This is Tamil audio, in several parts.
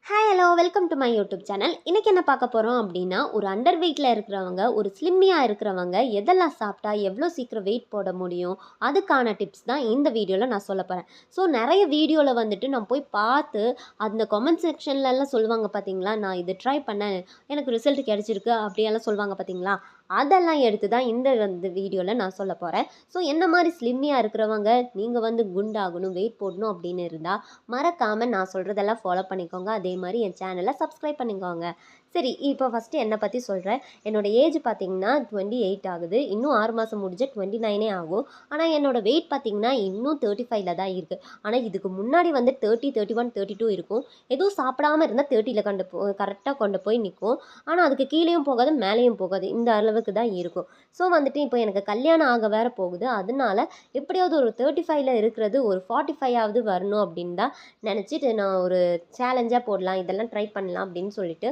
Hi hello welcome to my YouTube channel. இன்றைக்கி என்ன பார்க்க போகிறோம் அப்படின்னா, ஒரு அண்டர் வெயிட்டில் இருக்கிறவங்க, ஒரு ஸ்லிம்மியாக இருக்கிறவங்க எதெல்லாம் சாப்பிட்டா எவ்வளோ சீக்கிரம் வெயிட் போட முடியும், அதுக்கான டிப்ஸ் தான் இந்த வீடியோவில் நான் சொல்ல போகிறேன். ஸோ நிறைய வீடியோவில் வந்துட்டு நான் போய் பார்த்து அந்த கமெண்ட் செக்ஷன்லலாம் சொல்லுவாங்க பார்த்தீங்களா, நான் இது ட்ரை பண்ணேன், எனக்கு ரிசல்ட் கிடச்சிருக்கு அப்படியெல்லாம் சொல்லுவாங்க பார்த்தீங்களா, அதெல்லாம் எடுத்து தான் இந்த வீடியோவில் நான் சொல்ல போகிறேன். ஸோ என்ன மாதிரி ஸ்லிம்மியாக இருக்கிறவங்க நீங்கள் வந்து குண்டாகணும், வெயிட் போடணும் அப்படின்னு இருந்தால் மறக்காமல் நான் சொல்கிறதெல்லாம் ஃபாலோ பண்ணிக்கோங்க. அதே மாதிரி என் சேனலை சப்ஸ்கிரைப் பண்ணிக்கோங்க. சரி, இப்போ ஃபஸ்ட்டு என்னை பற்றி சொல்கிறேன். என்னோடய ஏஜ் பார்த்திங்கன்னா 28 ஆகுது. இன்னும் 6 மாதம் முடிஞ்சு 29 ஆகும். ஆனால் என்னோடய வெயிட் பார்த்திங்கன்னா இன்னும் 35ல் தான் இருக்குது. ஆனால் இதுக்கு முன்னாடி வந்து 30, 31, 32 இருக்கும். எதுவும் சாப்பிடாமல் இருந்தால் 30ல் கரெக்டாக கொண்டு போய் நிற்கும். ஆனால் அதுக்கு கீழேயும் போகாது, மேலேயும் போகாது, இந்த அளவுக்கு தான் இருக்கும். ஸோ வந்துட்டு இப்போ எனக்கு கல்யாணம் ஆக வேற போகுது. அதனால எப்படியாவது ஒரு 35ல் இருக்கிறது ஒரு 45ஆவது வரணும் அப்படின்னு தான் நினச்சிட்டு நான் ஒரு சேலஞ்சாக போடலாம், இதெல்லாம் ட்ரை பண்ணலாம் அப்படின்னு சொல்லிட்டு,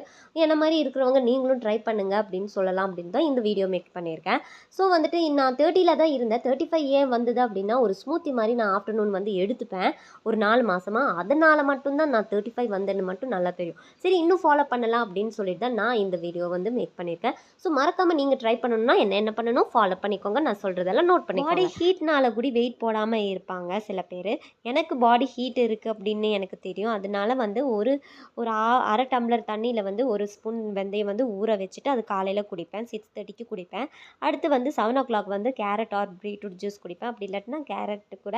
என்ன மாதிரி இருக்கிறவங்க நீங்களும் ட்ரை பண்ணுங்க அப்படின்னு சொல்லலாம் அப்படின்னு தான் இந்த வீடியோ மேக் பண்ணியிருக்கேன். ஸோ வந்துட்டு நான் 30ல் தான் இருந்தேன். 35 ஏன் வந்தது அப்படின்னா, ஒரு ஸ்மூத்தி மாதிரி நான் ஆஃப்டர்நூன் வந்து எடுத்துப்பேன் ஒரு 4 மாதமா. அதனால் மட்டும்தான் நான் 35 வந்தேன்னு மட்டும் நல்லா தெரியும். சரி, இன்னும் ஃபாலோ பண்ணலாம் அப்படின்னு சொல்லிட்டு தான் நான் இந்த வீடியோ வந்து மேக் பண்ணியிருக்கேன். ஸோ மறக்காமல் நீங்கள் ட்ரை பண்ணணும்னா என்ன பண்ணணும், ஃபாலோ பண்ணிக்கோங்க. நான் சொல்கிறதெல்லாம் நோட் பண்ணிக்கோங்க. பாடி ஹீட்னால கூட வெயிட் போடாமல் இருப்பாங்க சில பேர். எனக்கு பாடி ஹீட் இருக்குது அப்படின்னு எனக்கு தெரியும். அதனால வந்து ஒரு ஒரு அரை டம்ளர் தண்ணியில் வந்து ஒரு ஸ்பூன் வெந்தயம் வந்து ஊற வச்சுட்டு அது காலையில் குடிப்பேன். 6:30க்கு குடிப்பேன். அடுத்து வந்து 7 o'clock வந்து கேரட் ஆர் பீட்ரூட் ஜூஸ் குடிப்பேன். அப்படி இல்லாட்டினா கேரட்டு கூட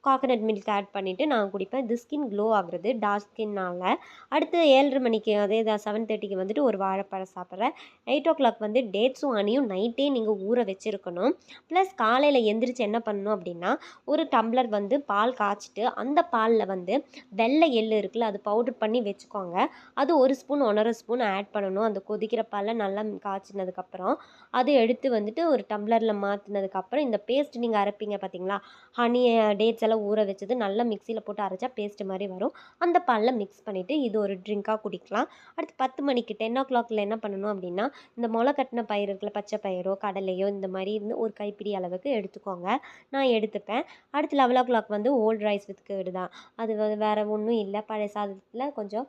கோகனட் மில்க் ஆட் பண்ணிவிட்டு நான் குடிப்பேன். இது ஸ்கின் க்ளோ ஆகுறது டார்க் ஸ்கின்னால். அடுத்து 7:30 மணிக்கு அதே தான் 7:30க்கு வந்துட்டு ஒரு வாழைப்பழம் சாப்பிட்றேன். 8 o'clock வந்து டேட்ஸும் ஹனியும் நைட்டே நீங்கள் ஊற வச்சுருக்கணும். ப்ளஸ் காலையில் எந்திரிச்சு என்ன பண்ணணும் அப்படின்னா, ஒரு டம்ளர் வந்து பால் காய்ச்சிட்டு அந்த பாலில் வந்து வெள்ளை எள்ளு இருக்குல்ல, அது பவுடர் பண்ணி வச்சுக்கோங்க. அது 1 ஸ்பூன் 1.5 ஸ்பூன் ஆட் பண்ணணும். அந்த கொதிக்கிற பாலை நல்லா காய்ச்சினதுக்கப்புறம் அது எடுத்து வந்துட்டு ஒரு டம்ளரில் மாற்றினதுக்கப்புறம் இந்த பேஸ்ட் நீங்கள் அரைப்பீங்க பார்த்தீங்களா, ஹனி டேட்ஸ் எல்லாம் ஊற வச்சது நல்லா மிக்சியில் போட்டு அரைச்சா பேஸ்ட் மாதிரி வரும். அந்த பாலில் மிக்ஸ் பண்ணிவிட்டு இது ஒரு ட்ரிங்காக குடிக்கலாம். அடுத்து 10 மணிக்கு 10 o'clockல என்ன பண்ணணும் அப்படின்னா, இந்த முளை கட்டின பயிர் இருக்குல்ல, பச்சை பயிரோ கடலையோ இந்த மாதிரி இருந்து ஒரு கைப்பிடி அளவுக்கு எடுத்துக்கோங்க. நான் எடுத்துப்பேன். அடுத்து 11 o'clock வந்து ஓல்ட் ரைஸ் வித் கேர்டு தான். அது வேறு ஒன்றும் இல்லை, பழைய சாதத்தில் கொஞ்சம்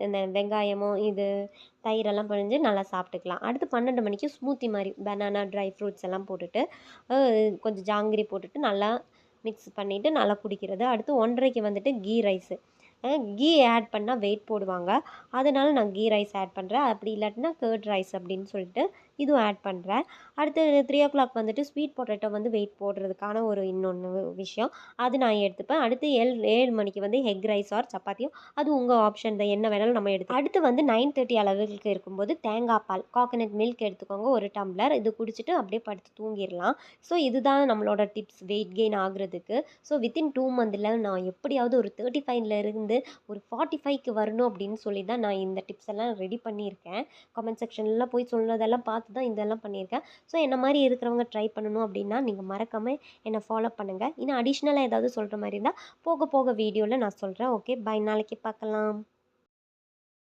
இந்த வெங்காயமோ இது தயிரெல்லாம் பிழிஞ்சு நல்லா சாப்பிட்டுக்கலாம். அடுத்து 12 மணிக்கு ஸ்மூத்தி மாதிரி பனானா ட்ரை ஃப்ரூட்ஸ் எல்லாம் போட்டுட்டு கொஞ்சம் ஜாங்கிரி போட்டுட்டு நல்லா மிக்ஸ் பண்ணிவிட்டு நல்லா குடிக்கிறது. அடுத்து 1:30க்கு வந்துட்டு கீ ரைஸு. கீ ஆட் பண்ணால் வெயிட் போடுவாங்க. அதனால நான் கீ ரைஸ் ஆட் பண்ணுறேன். அப்படி இல்லாட்டினா கர்ட் ரைஸ் அப்படின்னு சொல்லிட்டு இதுவும் ஆட் பண்ணுறேன். அடுத்து 3 o'clock வந்துட்டு ஸ்வீட் பொட்டேட்டோ வந்து வெயிட் போடுறதுக்கான ஒரு இன்னொன்று விஷயம், அது நான் எடுத்துப்பேன். அடுத்து 7 மணிக்கு வந்து எக் ரைஸ் ஆர் சப்பாத்தியோ, அது உங்கள் ஆப்ஷன் தான், என்ன வேணாலும் நம்ம எடுத்து. அடுத்து வந்து 9:30 அளவுக்கு இருக்கும்போது தேங்காய் பால் கோகனட் மில்க் எடுத்துக்கோங்க 1 டம்ளர். இது குடிச்சிட்டு அப்படியே படுத்து தூங்கிடலாம். ஸோ இதுதான் நம்மளோட டிப்ஸ் வெயிட் கெயின் ஆகுறதுக்கு. ஸோ வித்தின் 2 மந்தில் நான் எப்படியாவது ஒரு 35ல் இருந்து ஒரு 45க்கு வரணும் அப்படின்னு சொல்லி தான் நான் இந்த டிப்ஸ் எல்லாம் ரெடி பண்ணியிருக்கேன். கமெண்ட் செக்ஷன்லாம் போய் சொன்னதெல்லாம் பார்த்து தான் இதெல்லாம் பண்ணியிருக்கேன். ஸோ என்ன மாதிரி இருக்கிறவங்க ட்ரை பண்ணணும் அப்படின்னா நீங்கள் மறக்காமல் என்னை ஃபாலோ பண்ணுங்கள். இன்னும் அடிஷ்னலாக ஏதாவது சொல்கிற மாதிரி இருந்தால் போக போக வீடியோவில் நான் சொல்கிறேன். ஓகே, பை, நாளைக்கு பார்க்கலாம்.